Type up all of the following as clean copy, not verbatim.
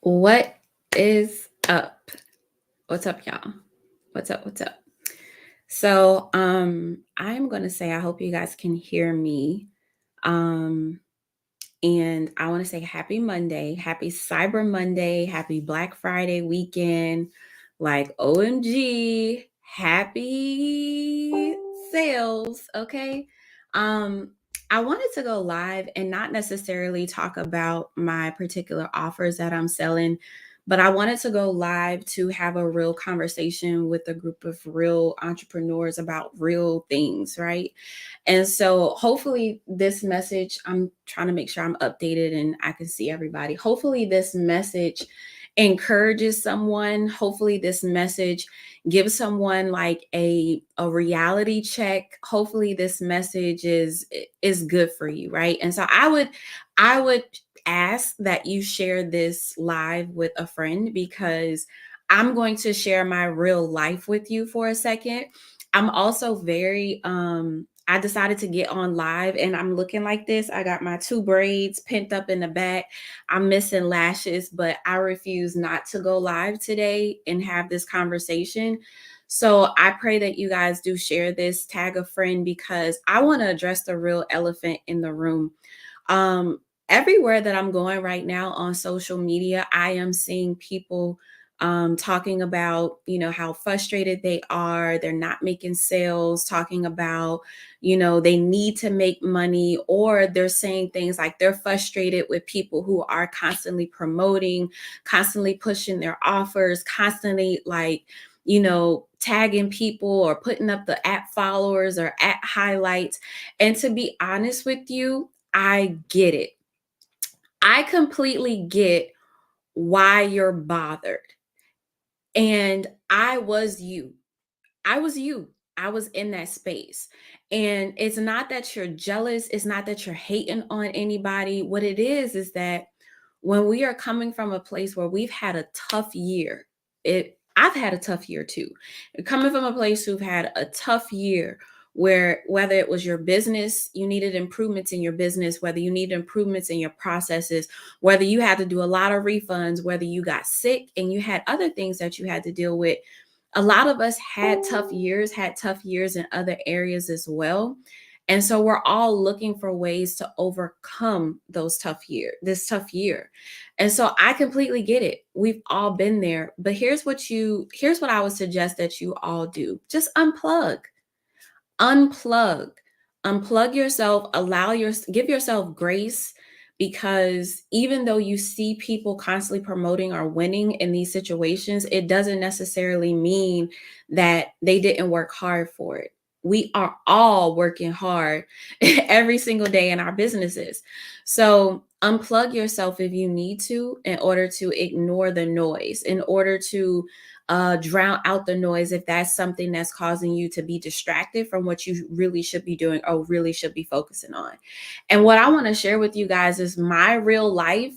What is up? What's up, y'all? What's up? What's up? So, I'm gonna say I hope you guys can hear me. Um, and I want to say happy Monday, happy Cyber Monday, happy Black Friday weekend. Like OMG, happy sales, okay? Um, I wanted to go live and not necessarily talk about my particular offers that I'm selling, but I wanted to go live to have a real conversation with a group of real entrepreneurs about real things, right? And so hopefully this message, I'm trying to make sure I'm updated and I can see everybody. Hopefully this message encourages someone. Hopefully this message gives someone like a reality check. Hopefully this message is good for you, right? And so I would ask that you share this live with a friend because I'm going to share my real life with you for a second. I'm also very I decided to get on live and I'm looking like this. I got my two braids pent up in the back. I'm missing lashes, but I refuse not to go live today and have this conversation. So I pray that you guys do share this, tag a friend, because I want to address the real elephant in the room. Um, Everywhere that I'm going right now on social media, I am seeing people talking about, how frustrated they are. They're not making sales, talking about, they need to make money, or they're saying things like they're frustrated with people who are constantly promoting, constantly pushing their offers, constantly tagging people or putting up the at followers or at highlights. And to be honest with you, I get it. I completely get why you're bothered. And I was you. I was you. I was in that space. And it's not that you're jealous, it's not that you're hating on anybody. What it is that when we are coming from a place where we've had a tough year, I've had a tough year too. Coming from a place who've had a tough year where whether it was your business, you needed improvements in your business, whether you needed improvements in your processes, whether you had to do a lot of refunds, whether you got sick and you had other things that you had to deal with. A lot of us had tough years in other areas as well. And so we're all looking for ways to overcome this tough year. And so I completely get it. We've all been there. But here's what I would suggest that you all do. Just unplug unplug yourself, give yourself grace, because even though you see people constantly promoting or winning in these situations, it doesn't necessarily mean that they didn't work hard for it. We are all working hard every single day in our businesses. So unplug yourself if you need to, in order to ignore the noise, in order to drown out the noise if that's something that's causing you to be distracted from what you really should be doing or really should be focusing on. And what I want to share with you guys is my real life,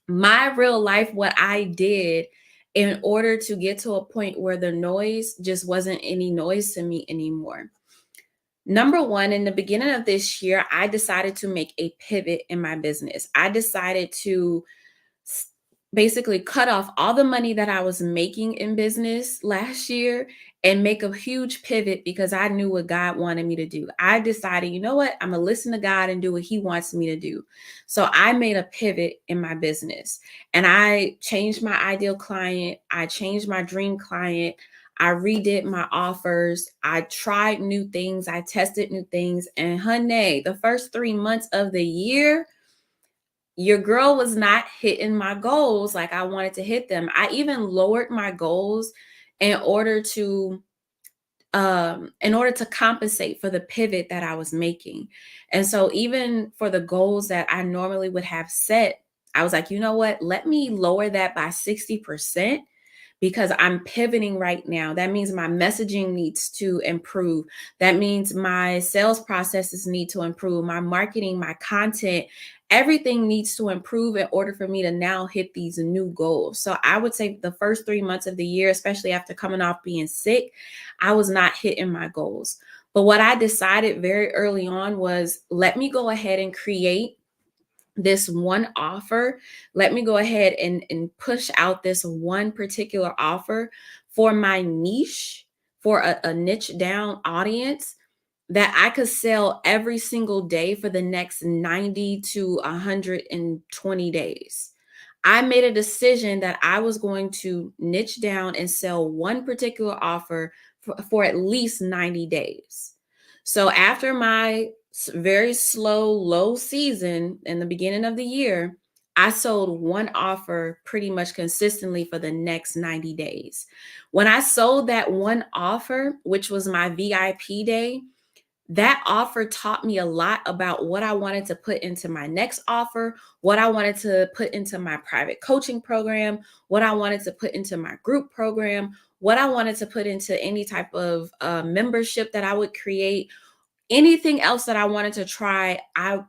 what I did in order to get to a point where the noise just wasn't any noise to me anymore. Number one, in the beginning of this year, I decided to make a pivot in my business. I decided to basically cut off all the money that I was making in business last year and make a huge pivot because I knew what God wanted me to do. I decided, you know what? I'm going to listen to God and do what He wants me to do. So I made a pivot in my business and I changed my ideal client. I changed my dream client. I redid my offers. I tried new things. I tested new things. And honey, the first 3 months of the year, your girl was not hitting my goals like I wanted to hit them. I even lowered my goals in order to compensate for the pivot that I was making. And so even for the goals that I normally would have set, I was like, you know what? Let me lower that by 60% because I'm pivoting right now. That means my messaging needs to improve. That means my sales processes need to improve. My marketing, my content, everything needs to improve in order for me to now hit these new goals. So I would say the first 3 months of the year, especially after coming off being sick, I was not hitting my goals. But what I decided very early on was, let me go ahead and create this one offer. Let me go ahead and push out this one particular offer for my niche, for a niche down audience that I could sell every single day for the next 90 to 120 days. I made a decision that I was going to niche down and sell one particular offer for at least 90 days. So after my very slow, low season in the beginning of the year, I sold one offer pretty much consistently for the next 90 days. When I sold that one offer, which was my VIP day, that offer taught me a lot about what I wanted to put into my next offer, what I wanted to put into my private coaching program, what I wanted to put into my group program, what I wanted to put into any type of membership that I would create, anything else that I wanted to try.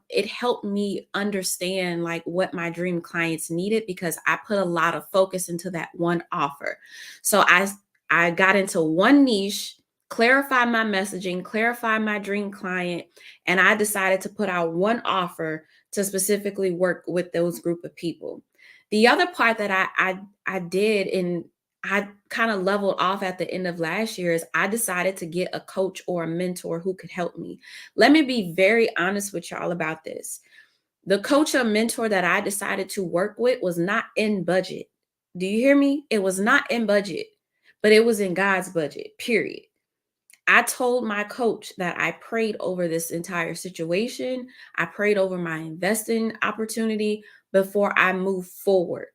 It helped me understand like what my dream clients needed because I put a lot of focus into that one offer. So I got into one niche, clarified my messaging, clarified my dream client, and I decided to put out one offer to specifically work with those group of people. The other part that I did, and I kind of leveled off at the end of last year, is I decided to get a coach or a mentor who could help me. Let me be very honest with y'all about this. The coach or mentor that I decided to work with was not in budget. Do you hear me? It was not in budget, but it was in God's budget, period. I told my coach that I prayed over this entire situation. I prayed over my investing opportunity before I moved forward,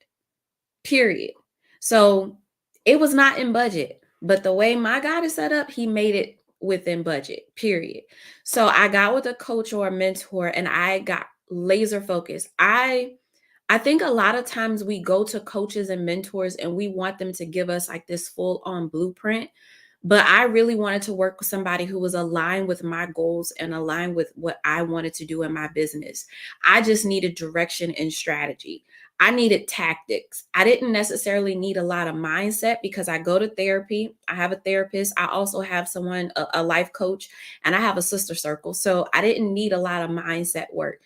period. So it was not in budget, but the way my God is set up, he made it within budget, period. So I got with a coach or a mentor and I got laser focused. I think a lot of times we go to coaches and mentors and we want them to give us like this full on blueprint. But I really wanted to work with somebody who was aligned with my goals and aligned with what I wanted to do in my business. I just needed direction and strategy. I needed tactics. I didn't necessarily need a lot of mindset because I go to therapy. I have a therapist. I also have someone, a life coach, and I have a sister circle. So I didn't need a lot of mindset work.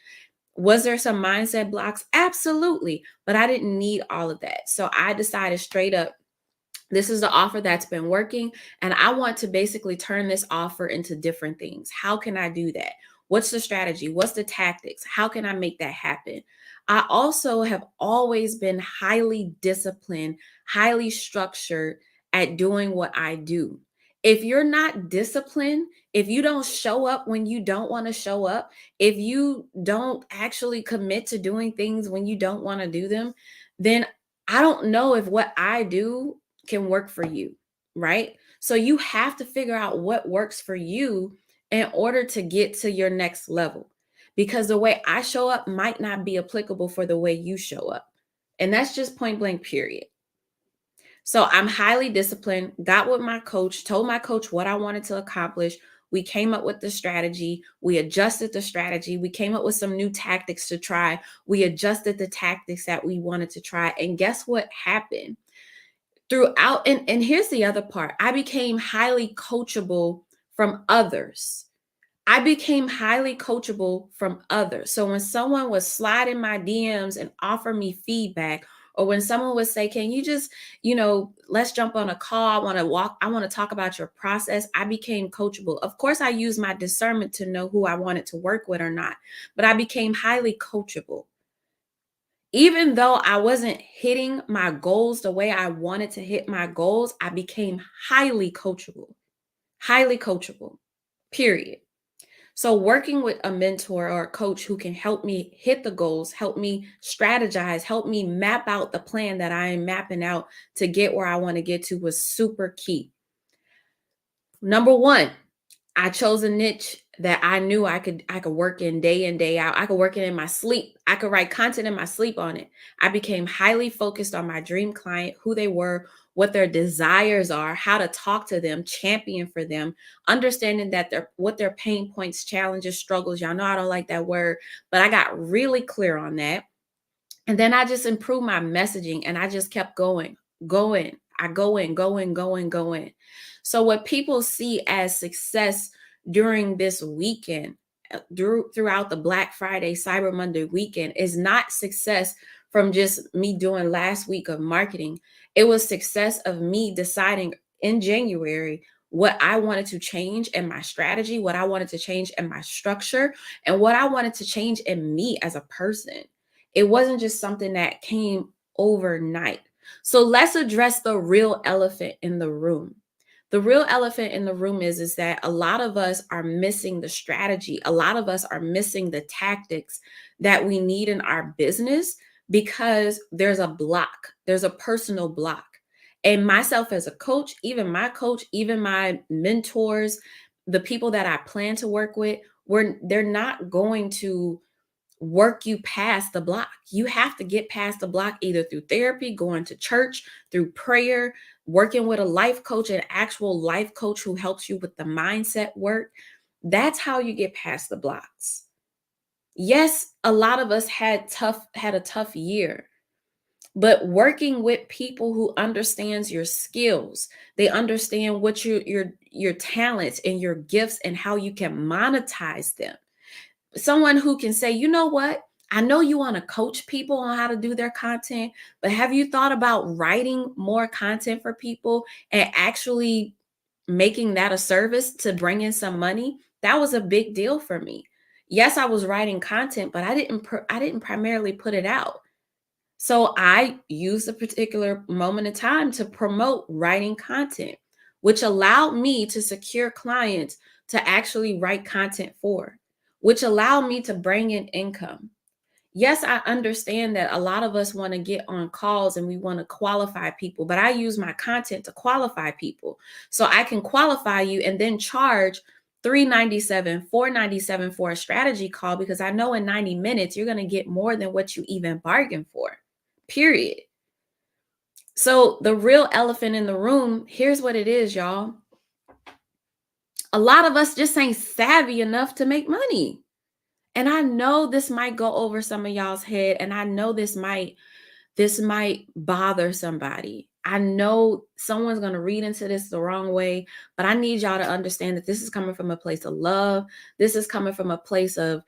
Was there some mindset blocks? Absolutely. But I didn't need all of that. So I decided straight up, this is the offer that's been working, and I want to basically turn this offer into different things. How can I do that? What's the strategy? What's the tactics? How can I make that happen? I also have always been highly disciplined, highly structured at doing what I do. If you're not disciplined, if you don't show up when you don't want to show up, if you don't actually commit to doing things when you don't want to do them, then I don't know if what I do can work for you, right? So you have to figure out what works for you in order to get to your next level. Because the way I show up might not be applicable for the way you show up. And that's just point blank, period. So I'm highly disciplined, got with my coach, told my coach what I wanted to accomplish. We came up with the strategy. We adjusted the strategy. We came up with some new tactics to try. We adjusted the tactics that we wanted to try. And guess what happened? Throughout, and here's the other part, I became highly coachable from others. I became highly coachable from others. So when someone would slide in my DMs and offer me feedback, or when someone would say, can you just, let's jump on a call, I want to talk about your process, I became coachable. Of course, I used my discernment to know who I wanted to work with or not, but I became highly coachable. Even though I wasn't hitting my goals the way I wanted to hit my goals, I became highly coachable, period. So, working with a mentor or a coach who can help me hit the goals, help me strategize, help me map out the plan that I am mapping out to get where I want to get to was super key. Number one, I chose a niche that I knew I could work in day out. I could work it in my sleep. I could write content in my sleep on it. I became highly focused on my dream client, who they were, what their desires are, how to talk to them, champion for them, understanding that what their pain points, challenges, struggles. Y'all know I don't like that word, but I got really clear on that. And then I just improved my messaging and I just kept going. I going. So what people see as success during this weekend, throughout the Black Friday, Cyber Monday weekend is not success from just me doing last week of marketing. It was success of me deciding in January what I wanted to change in my strategy, what I wanted to change in my structure, and what I wanted to change in me as a person. It wasn't just something that came overnight. So let's address the real elephant in the room. The real elephant in the room is that a lot of us are missing the strategy. A lot of us are missing the tactics that we need in our business because there's a block. There's a personal block. And myself as a coach, even my mentors, the people that I plan to work with, they're not going to work you past the block. You have to get past the block either through therapy, going to church, through prayer, working with a life coach, an actual life coach who helps you with the mindset work. That's how you get past the blocks. Yes, a lot of us had a tough year, but working with people who understands your skills, they understand what your talents and your gifts and how you can monetize them. Someone who can say, you know what? I know you want to coach people on how to do their content, but have you thought about writing more content for people and actually making that a service to bring in some money? That was a big deal for me. Yes, I was writing content, but I didn't primarily put it out. So I used a particular moment in time to promote writing content, which allowed me to secure clients to actually write content for, which allowed me to bring in income. Yes, I understand that a lot of us want to get on calls and we want to qualify people, but I use my content to qualify people. So I can qualify you and then charge $397, $497 for a strategy call because I know in 90 minutes you're going to get more than what you even bargained for. Period. So the real elephant in the room, here's what it is, y'all. A lot of us just ain't savvy enough to make money. And I know this might go over some of y'all's head, and I know this might bother somebody. I know someone's going to read into this the wrong way, but I need y'all to understand that this is coming from a place of love. This is coming from a place of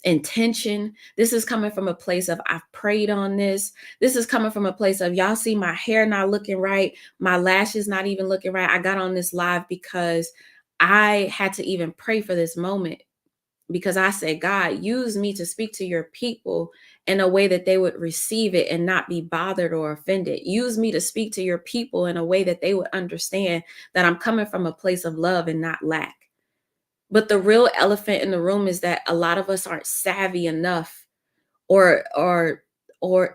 intention. This is coming from a place of I've prayed on this. This is coming from a place of y'all see my hair not looking right, my lashes not even looking right. I got on this live because I had to even pray for this moment because I said, God, use me to speak to your people in a way that they would receive it and not be bothered or offended. Use me to speak to your people in a way that they would understand that I'm coming from a place of love and not lack. But the real elephant in the room is that a lot of us aren't savvy enough or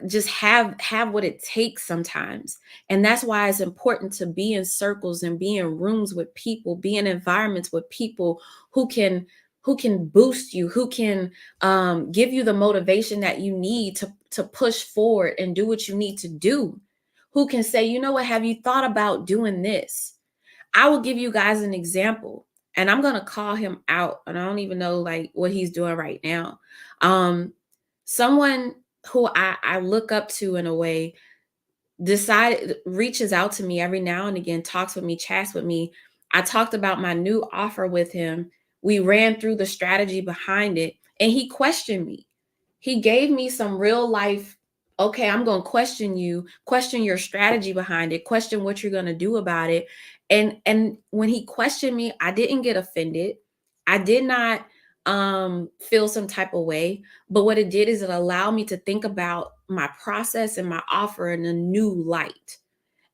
just have what it takes sometimes. And that's why it's important to be in circles and be in rooms with people, be in environments with people who can boost you, who can give you the motivation that you need to push forward and do what you need to do, who can say, you know what, have you thought about doing this? I will give you guys an example, and I'm going to call him out, and I don't even know like what he's doing right now. Someone who I look up to in a way decided reaches out to me every now and again, talks with me, chats with me. I talked about my new offer with him. We ran through the strategy behind it, and he questioned me. He gave me some real life, okay, I'm going to question you, question your strategy behind it, question what you're going to do about it. And when he questioned me, I didn't get offended. I did not feel some type of way, but what it did is it allowed me to think about my process and my offer in a new light.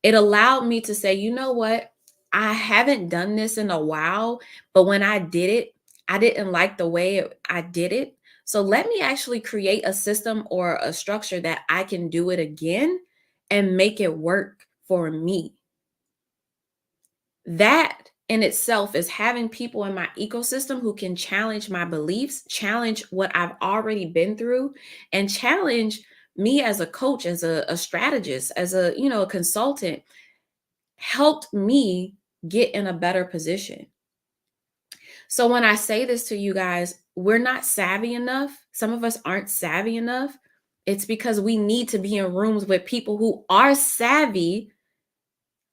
It allowed me to say, you know what? I haven't done this in a while, but when I did it, I didn't like the way I did it. So let me actually create a system or a structure that I can do it again and make it work for me. That in itself is having people in my ecosystem who can challenge my beliefs, challenge what I've already been through, and challenge me as a coach, as a strategist, as a consultant, helped me get in a better position. So when I say this to you guys, we're not savvy enough. Some of us aren't savvy enough. It's because we need to be in rooms with people who are savvy,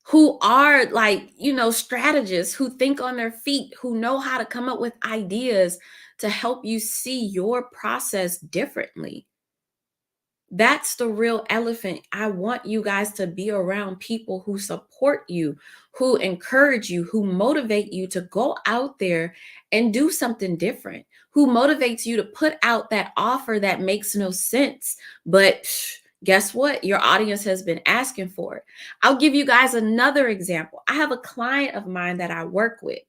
who are like, strategists, who think on their feet, who know how to come up with ideas to help you see your process differently. That's the real elephant. I want you guys to be around people who support you, who encourage you, who motivate you to go out there and do something different, who motivates you to put out that offer that makes no sense. But guess what? Your audience has been asking for it. I'll give you guys another example. I have a client of mine that I work with.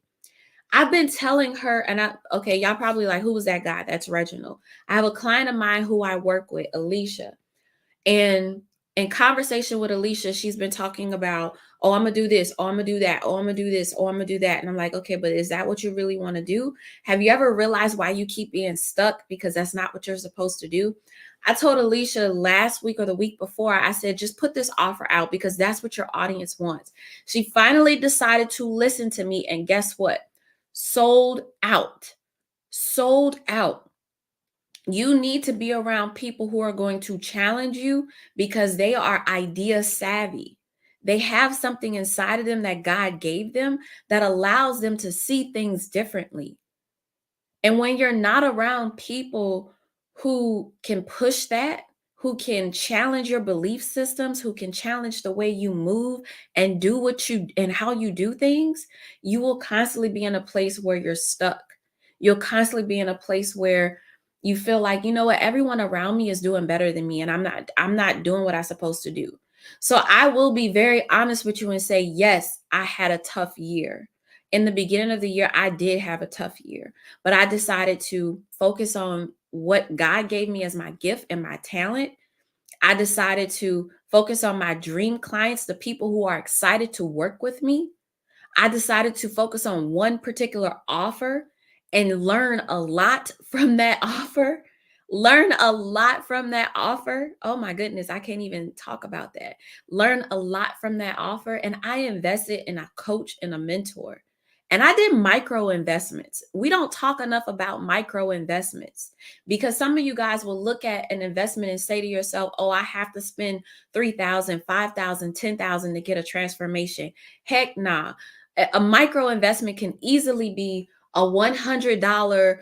I've been telling her, okay, y'all probably like, who was that guy? That's Reginald. I have a client of mine who I work with, Alicia. And in conversation with Alicia, she's been talking about, oh, I'm gonna do this, oh, I'm gonna do that, oh, I'm gonna do this, oh, I'm gonna do that. And I'm like, okay, but is that what you really want to do? Have you ever realized why you keep being stuck? Because that's not what you're supposed to do. I told Alicia last week or the week before, I said, just put this offer out because that's what your audience wants. She finally decided to listen to me. And guess what? Sold out. Sold out. You need to be around people who are going to challenge you because they are idea savvy. They have something inside of them that God gave them that allows them to see things differently. And when you're not around people who can push that, who can challenge your belief systems, who can challenge the way you move and do what you and how you do things, you will constantly be in a place where you're stuck. You'll constantly be in a place where you feel like, you know what, everyone around me is doing better than me and I'm not doing what I'm supposed to do. So I will be very honest with you and say, yes, I had a tough year. In the beginning of the year, I did have a tough year, but I decided to focus on what God gave me as my gift and my talent. I decided to focus on my dream clients, the people who are excited to work with me. I decided to focus on one particular offer and learn a lot from that offer. Learn a lot from that offer. Oh my goodness, I can't even talk about that. Learn a lot from that offer. And I invested in a coach and a mentor. And I did micro investments. We don't talk enough about micro investments because some of you guys will look at an investment and say to yourself, oh, I have to spend 3,000, 5,000, 10,000 to get a transformation. Heck nah. A micro investment can easily be a $100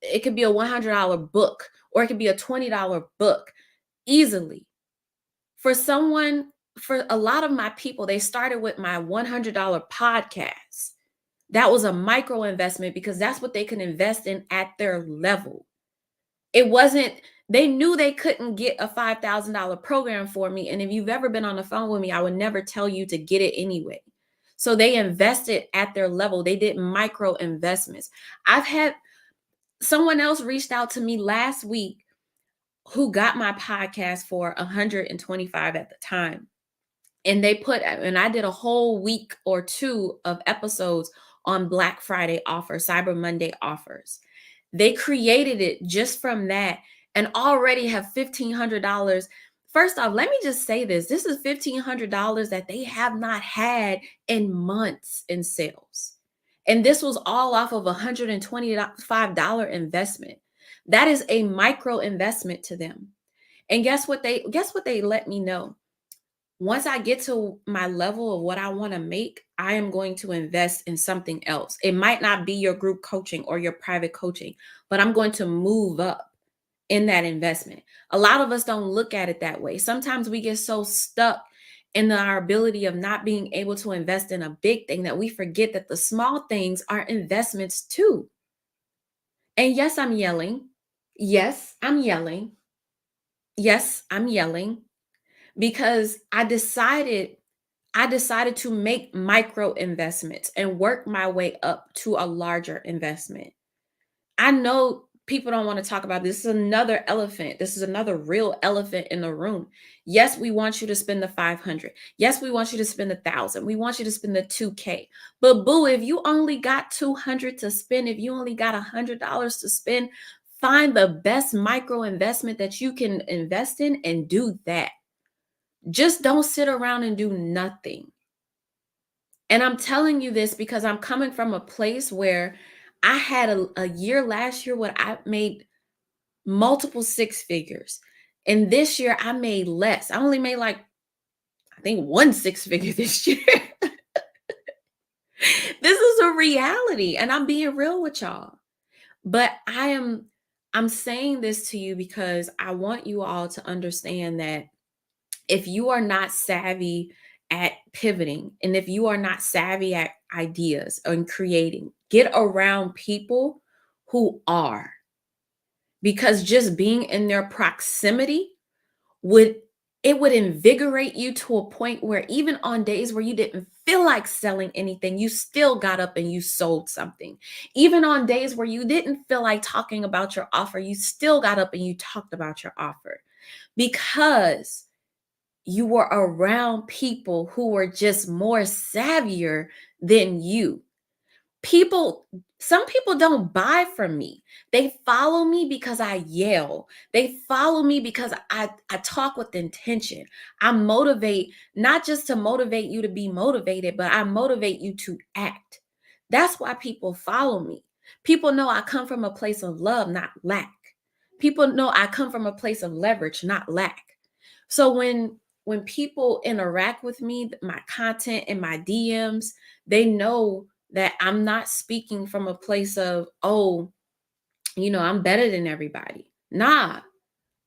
it could be a $100 book, or it could be a $20 book easily. For a lot of my people, they started with my $100 podcast. That was a micro investment because that's what they can invest in at their level. It wasn't, they knew they couldn't get a $5,000 program for me. And if you've ever been on the phone with me, I would never tell you to get it anyway. So they invested at their level. They did micro investments. I've had someone else reached out to me last week who got my podcast for 125 at the time. And I did a whole week or two of episodes on Black Friday offers, Cyber Monday offers. They created it just from that and already have $1,500. First off, let me just say this. This is $1,500 that they have not had in months in sales. And this was all off of a $125 investment. That is a micro investment to them. And guess what they let me know? Once I get to my level of what I want to make, I am going to invest in something else. It might not be your group coaching or your private coaching, but I'm going to move up in that investment. A lot of us don't look at it that way. Sometimes we get so stuck in our ability of not being able to invest in a big thing that we forget that the small things are investments too. And yes, I'm yelling. Yes, I'm yelling. Yes, I'm yelling because I decided to make micro investments and work my way up to a larger investment. I know people don't want to talk about this. This is another elephant. This is another real elephant in the room. Yes, we want you to spend the 500. Yes, we want you to spend 1,000. We want you to spend the 2K. But boo, if you only got 200 to spend, if you only got $100 to spend, find the best micro investment that you can invest in and do that. Just don't sit around and do nothing. And I'm telling you this because I'm coming from a place where I had a year last year where I made multiple six figures. And this year I made less. I only made like, I think one six figure this year. This is a reality, and I'm being real with y'all. But I'm saying this to you because I want you all to understand that if you are not savvy at pivoting, and if you are not savvy at ideas and creating, get around people who are, because just being in their proximity would, it would invigorate you to a point where even on days where you didn't feel like selling anything, you still got up and you sold something. Even on days where you didn't feel like talking about your offer, you still got up and you talked about your offer, because you were around people who were just more savvier than you. People, some people don't buy from me. They follow me because I yell. They follow me because I talk with intention. I motivate, not just to motivate you to be motivated, but I motivate you to act. That's why people follow me. People know I come from a place of love, not lack. People know I come from a place of leverage, not lack. So when people interact with me, my content and my DMs, they know that I'm not speaking from a place of, oh, I'm better than everybody. Nah,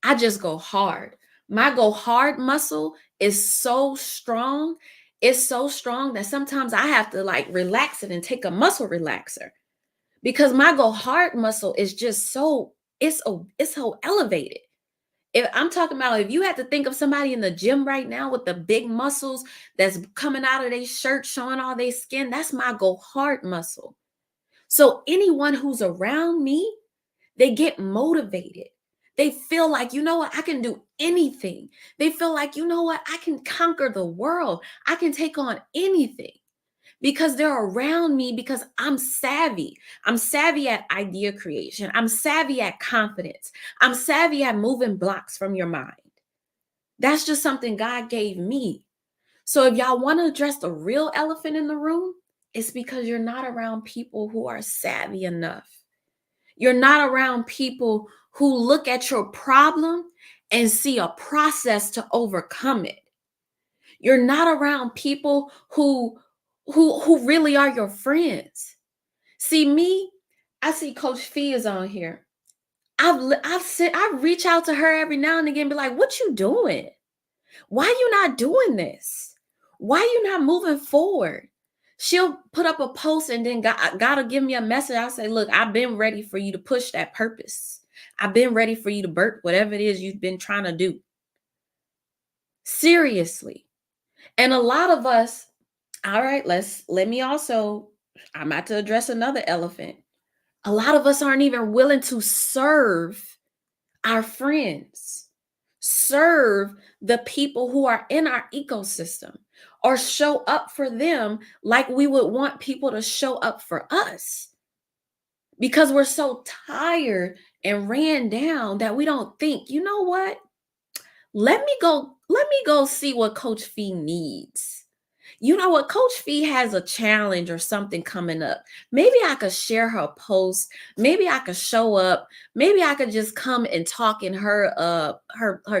I just go hard. My go hard muscle is so strong. It's so strong that sometimes I have to like relax it and take a muscle relaxer, because my go hard muscle is just so, it's so elevated. If I'm talking about, if you had to think of somebody in the gym right now with the big muscles that's coming out of their shirt, showing all their skin, that's my go hard muscle. So anyone who's around me, they get motivated. They feel like, you know what, I can do anything. They feel like, you know what, I can conquer the world. I can take on anything, because they're around me, because I'm savvy. I'm savvy at idea creation. I'm savvy at confidence. I'm savvy at moving blocks from your mind. That's just something God gave me. So if y'all want to address the real elephant in the room, it's because you're not around people who are savvy enough. You're not around people who look at your problem and see a process to overcome it. You're not around people who really are your friends. See me, I see Coach Fee is on here. I reach out to her every now and again, be like, "What you doing? Why you not doing this? Why you not moving forward?" She'll put up a post and then God'll give me a message. I'll say, "Look, I've been ready for you to push that purpose. I've been ready for you to birth whatever it is you've been trying to do." Seriously. And a lot of us, all right, let me also, I'm about to address another elephant. A lot of us aren't even willing to serve our friends, serve the people who are in our ecosystem, or show up for them like we would want people to show up for us, because we're so tired and ran down that we don't think, you know what? Let me go see what Coach Fee needs. You know what? Coach Fee has a challenge or something coming up. Maybe I could share her post. Maybe I could show up. Maybe I could just come and talk in her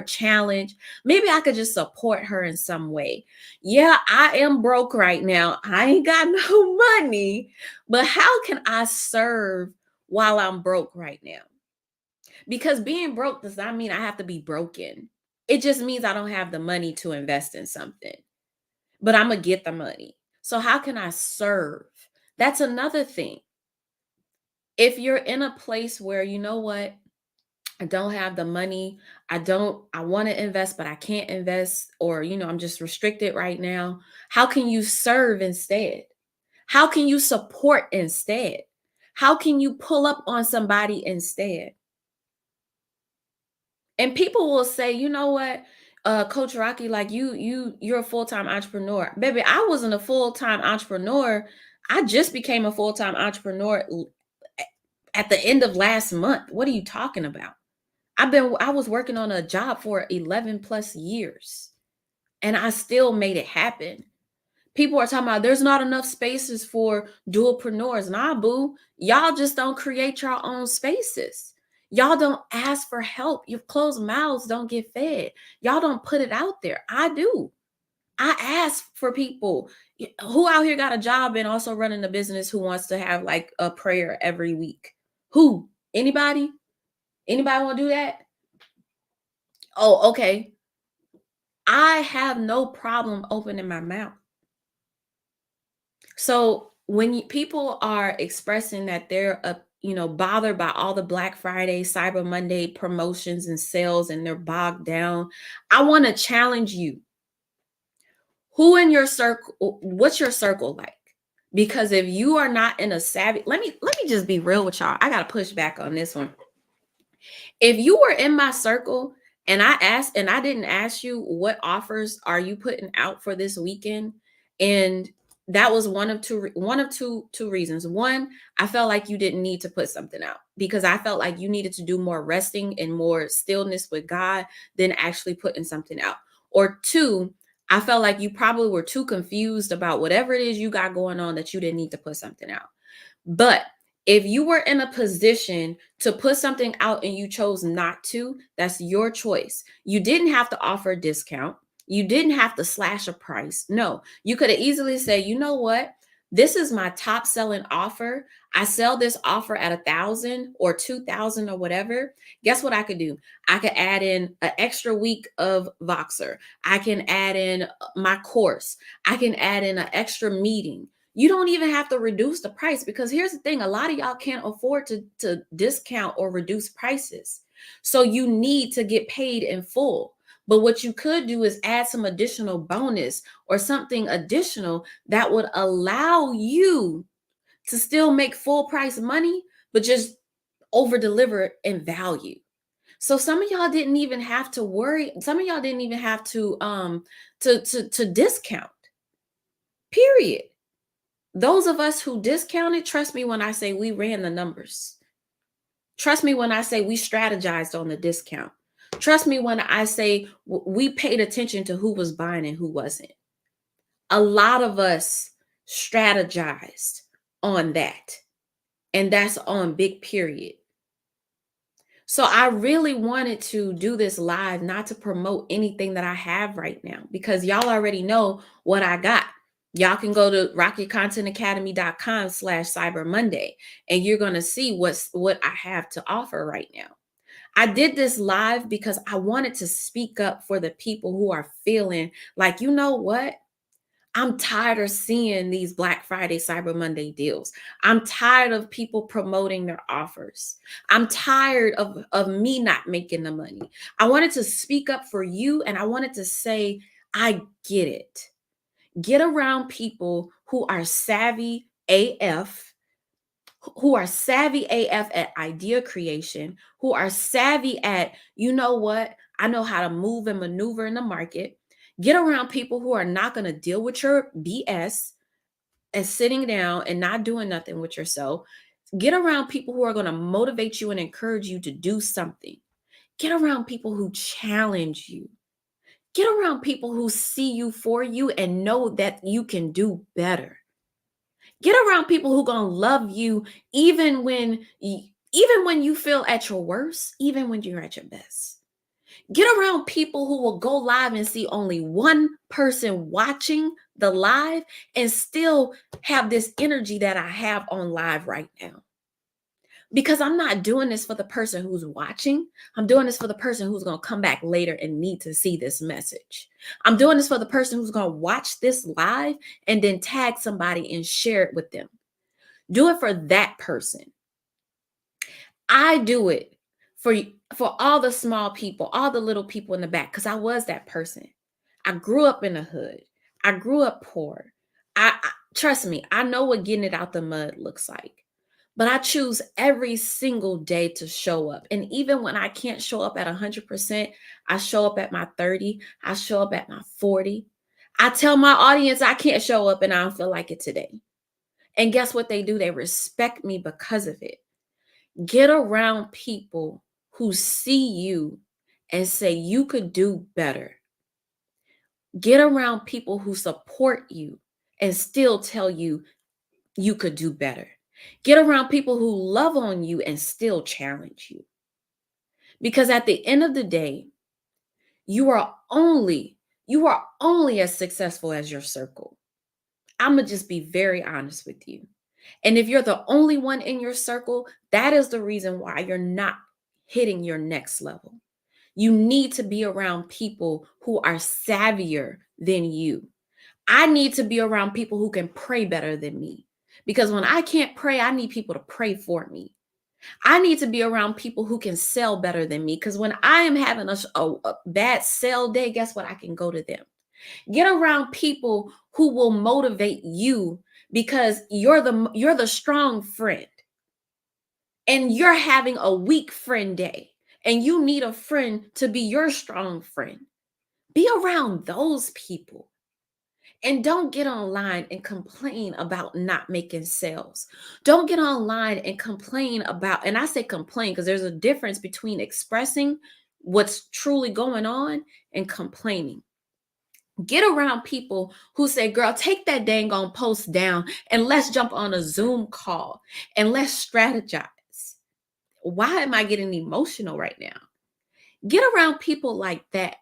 challenge. Maybe I could just support her in some way. Yeah, I am broke right now. I ain't got no money, but how can I serve while I'm broke right now? Because being broke does not mean I have to be broken. It just means I don't have the money to invest in something, but I'm going to get the money. So, how can I serve? That's another thing. If you're in a place where, you know what, I don't have the money, I want to invest, but I can't invest, or, I'm just restricted right now, how can you serve instead? How can you support instead? How can you pull up on somebody instead? And people will say, you know what, Coach Rocky, like you're a full-time entrepreneur. Baby, I wasn't a full-time entrepreneur. I just became a full-time entrepreneur at the end of last month. What are you talking about? I was working on a job for 11 plus years, and I still made it happen. People are talking about there's not enough spaces for dualpreneurs. Nah, boo. Y'all just don't create your own spaces. Y'all don't ask for help. Your closed mouths don't get fed. Y'all don't put it out there. I do. I ask for people who out here got a job and also running a business who wants to have like a prayer every week. Who? Anybody? Anybody want to do that? Oh, okay. I have no problem opening my mouth. So when people are expressing that they're bothered by all the Black Friday, Cyber Monday promotions and sales and they're bogged down, I want to challenge you. Who in your circle, what's your circle like? Because if you are not in a savvy, let me just be real with y'all. I got to push back on this one. If you were in my circle and I didn't ask you what offers are you putting out for this weekend, and that was one of two reasons. One, I felt like you didn't need to put something out because I felt like you needed to do more resting and more stillness with God than actually putting something out. Or two, I felt like you probably were too confused about whatever it is you got going on that you didn't need to put something out. But if you were in a position to put something out and you chose not to, that's your choice. You didn't have to offer a discount. You didn't have to slash a price. No, you could have easily said, you know what? This is my top selling offer. I sell this offer at 1,000 or 2,000 or whatever. Guess what I could do? I could add in an extra week of Voxer. I can add in my course. I can add in an extra meeting. You don't even have to reduce the price because here's the thing, a lot of y'all can't afford to discount or reduce prices. So you need to get paid in full. But what you could do is add some additional bonus or something additional that would allow you to still make full price money, but just over deliver in value. So some of y'all didn't even have to worry. Some of y'all didn't even have to discount. Period. Those of us who discounted, trust me when I say we ran the numbers. Trust me when I say we strategized on the discount. Trust me when I say we paid attention to who was buying and who wasn't. A lot of us strategized on that. And that's on big period. So I really wanted to do this live, not to promote anything that I have right now, because y'all already know what I got. Y'all can go to rocketcontentacademy.com/Cyber Monday, and you're going to see what I have to offer right now. I did this live because I wanted to speak up for the people who are feeling like, you know what? I'm tired of seeing these Black Friday, Cyber Monday deals. I'm tired of people promoting their offers. I'm tired of me not making the money. I wanted to speak up for you and I wanted to say, I get it. Get around people who are savvy AF, who are savvy AF at idea creation, who are savvy at, you know what? I know how to move and maneuver in the market. Get around people who are not going to deal with your BS and sitting down and not doing nothing with yourself. Get around people who are going to motivate you and encourage you to do something. Get around people who challenge you. Get around people who see you for you and know that you can do better. Get around people who going to love you even when you feel at your worst, even when you're at your best. Get around people who will go live and see only one person watching the live and still have this energy that I have on live right now. Because I'm not doing this for the person who's watching. I'm doing this for the person who's going to come back later and need to see this message. I'm doing this for the person who's going to watch this live and then tag somebody and share it with them. Do it for that person. I do it for all the small people, all the little people in the back, because I was that person. I grew up in the hood. I grew up poor. I trust me, I know what getting it out the mud looks like. But I choose every single day to show up. And even when I can't show up at 100%, I show up at my 30, I show up at my 40. I tell my audience I can't show up and I don't feel like it today. And guess what they do? They respect me because of it. Get around people who see you and say you could do better. Get around people who support you and still tell you you could do better. Get around people who love on you and still challenge you. Because at the end of the day, you are only You are only as successful as your circle. I'm going to just be very honest with you. And if you're the only one in your circle, that is the reason why you're not hitting your next level. You need to be around people who are savvier than you. I need to be around people who can pray better than me. Because when I can't pray, I need people to pray for me. I need to be around people who can sell better than me. Because when I am having a bad sell day, guess what? I can go to them. Get around people who will motivate you because you're the strong friend and you're having a weak friend day and you need a friend to be your strong friend. Be around those people. And don't get online and complain about not making sales. Don't get online and complain about, and I say complain because there's a difference between expressing what's truly going on and complaining. Get around people who say, girl, take that dang on post down and let's jump on a Zoom call and let's strategize. Why am I getting emotional right now? Get around people like that.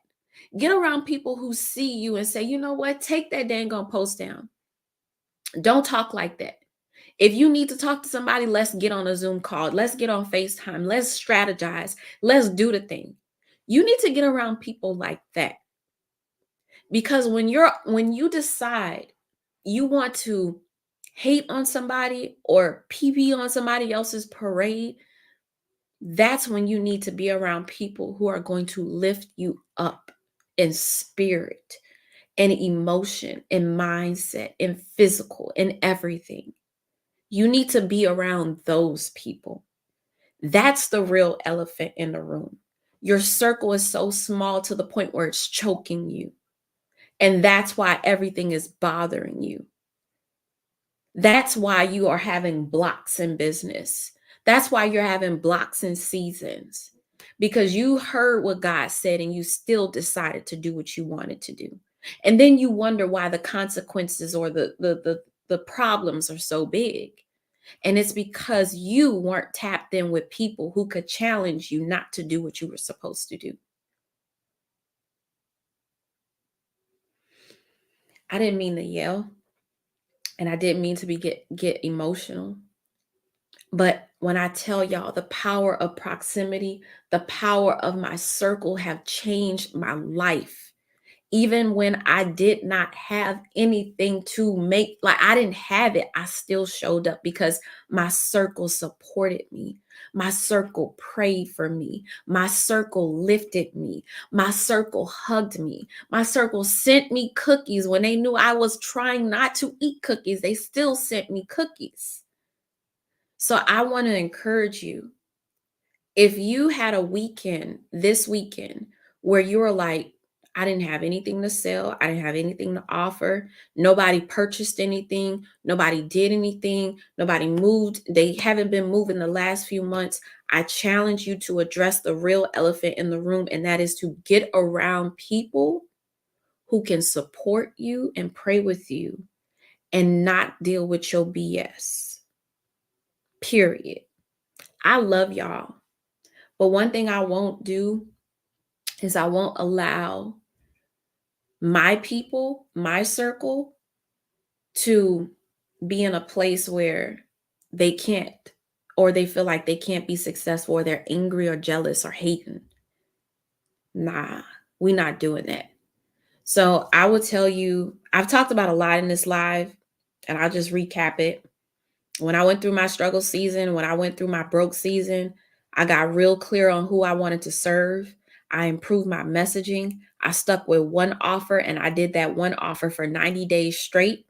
Get around people who see you and say, you know what? Take that dang on post down. Don't talk like that. If you need to talk to somebody, let's get on a Zoom call. Let's get on FaceTime. Let's strategize. Let's do the thing. You need to get around people like that. Because when you decide you want to hate on somebody or pee on somebody else's parade, that's when you need to be around people who are going to lift you up in spirit and emotion and mindset and physical and everything. You need to be around those people. That's the real elephant in the room. Your circle is so small to the point where it's choking you. And that's why everything is bothering you. That's why you are having blocks in business. That's why you're having blocks in seasons because you heard what God said and you still decided to do what you wanted to do. And then you wonder why the consequences or the problems are so big. And it's because you weren't tapped in with people who could challenge you not to do what you were supposed to do. I didn't mean to yell and I didn't mean to get emotional. But when I tell y'all the power of proximity, the power of my circle have changed my life. Even when I did not have anything to make, like I didn't have it, I still showed up because my circle supported me. My circle prayed for me. My circle lifted me. My circle hugged me. My circle sent me cookies when they knew I was trying not to eat cookies. They still sent me cookies. So I want to encourage you. If you had a weekend this weekend where you were like, I didn't have anything to sell, I didn't have anything to offer, nobody purchased anything, nobody did anything, nobody moved, they haven't been moving the last few months, I challenge you to address the real elephant in the room, and that is to get around people who can support you and pray with you and not deal with your BS. Period. I love y'all. But one thing I won't do is I won't allow my people, my circle, to be in a place where they can't or they feel like they can't be successful or they're angry or jealous or hating. Nah, we're not doing that. So I will tell you, I've talked about a lot in this live, and I'll just recap it. When I went through my struggle season, when I went through my broke season, I got real clear on who I wanted to serve. I improved my messaging. I stuck with one offer and I did that one offer for 90 days straight.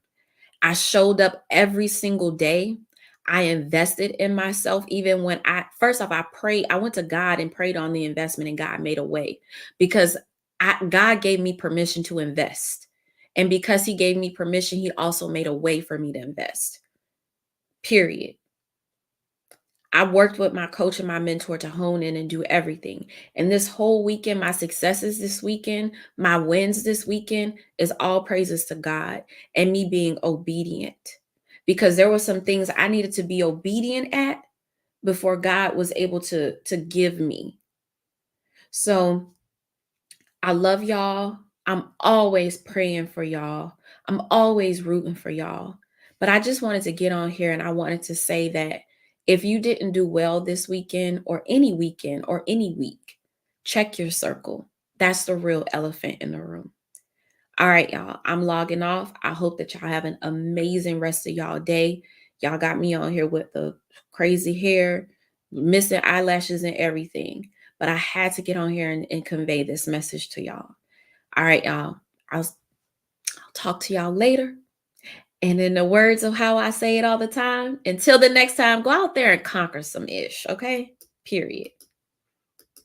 I showed up every single day. I invested in myself even when first off, I prayed. I went to God and prayed on the investment and God made a way because God gave me permission to invest. And because he gave me permission, he also made a way for me to invest. Period. I worked with my coach and my mentor to hone in and do everything. And this whole weekend, my successes this weekend, my wins this weekend is all praises to God and me being obedient because there were some things I needed to be obedient at before God was able to give me. So I love y'all. I'm always praying for y'all. I'm always rooting for y'all. But I just wanted to get on here and I wanted to say that if you didn't do well this weekend or any week, check your circle. That's the real elephant in the room. All right, y'all. I'm logging off. I hope that y'all have an amazing rest of y'all day. Y'all got me on here with the crazy hair, missing eyelashes and everything. But I had to get on here and convey this message to y'all. All right, y'all. I'll talk to y'all later. And in the words of how I say it all the time, until the next time, go out there and conquer some ish, okay? Period.